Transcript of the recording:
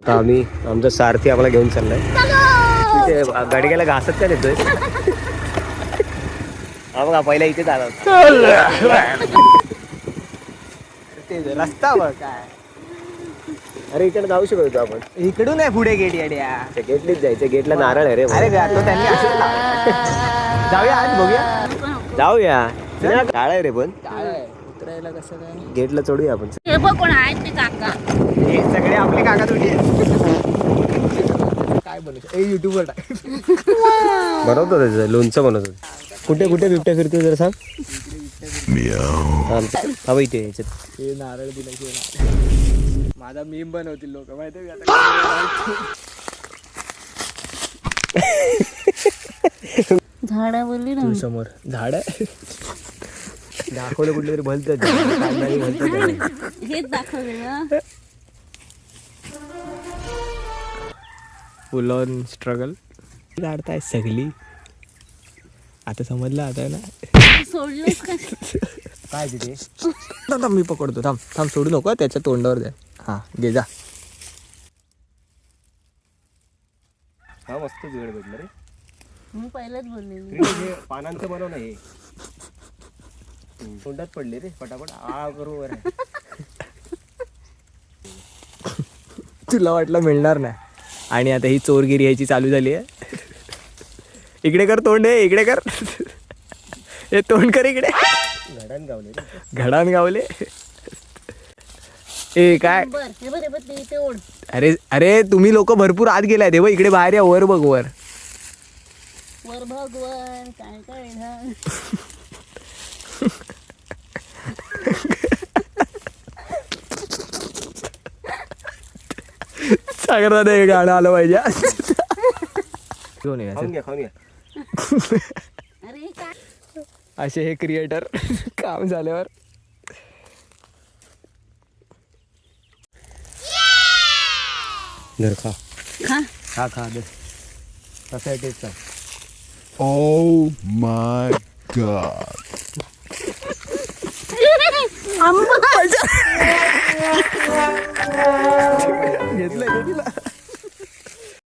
आता आम्ही आमचा सारथी आम्हाला घेऊन चाललाय. तिथे गाडीला घासत काय देतोय. हा बघा पहिला इथेच आला होता. रस्ता बघ काय. अरे इकडे जाऊ शकतो आपण. इकडून आहे पुढे गेट येड्या. गेटलीच जायचं. गेटला नारळ आहे रे. अरे तो त्यांनी असंच लावलं. जाऊया आज बघूया. जाऊया. काळ आहे रे पण. उतरायला कसं काय. गेटला चढूया आपण. हे बघ कोण आहेत ते काका. हे सगळे आपले काका तुझे काय बनवतो युट्यूबवर टाक. बनवतो त्याचं लोणचं बनवतो. कुठे कुठे बिबट्या फिरतो जरा सांग. हा इथे याच्यात. हे नारळ दिलं. माझा मीम बनवतील लोक माहिती झाडा बोलली ना. समोर झाड आहे. दाखवलं कुठलं तरी भलतं. हेच दाखवले ना. फुल ऑन स्ट्रगल काढताय सगळी. आता समजलं आता ना. सोडलंच का. काय तिथे थांब मी पकडतो. थांब थांब सोडू नको त्याच्या तोंडावर द्या. हा घे जा. हा मस्त जुगड भेटलं रे. मी पहिलेच बोलले. हे पानांचं बनव ना. हे तोंडात पडले रे पटापट. आ करू वर. तुला वाटलं मिळणार नाही. आणि आता ही चोरगिरी यायची चालू झाली आहे. इकडे कर तोंड. हे इकडे कर. हे तोंड कर इकडे. घडान गावले रे. घडान गावले. ए काय. हे बरे ते इथे ओढ. अरे अरे तुम्ही लोक भरपूर आत गेलाय. देवा इकडे बाहेर या. वर बघ वर. वर भगवान काय काय ना. सागर दादा हे गाणं आलं पाहिजे. खाऊन घ्या. अरे काय. असे हे क्रिएटर काम झाल्यावर. धर खा. खा. खा खा दे. कसं आहे टेस्ट. Oh my god. आंबा. घेतलं.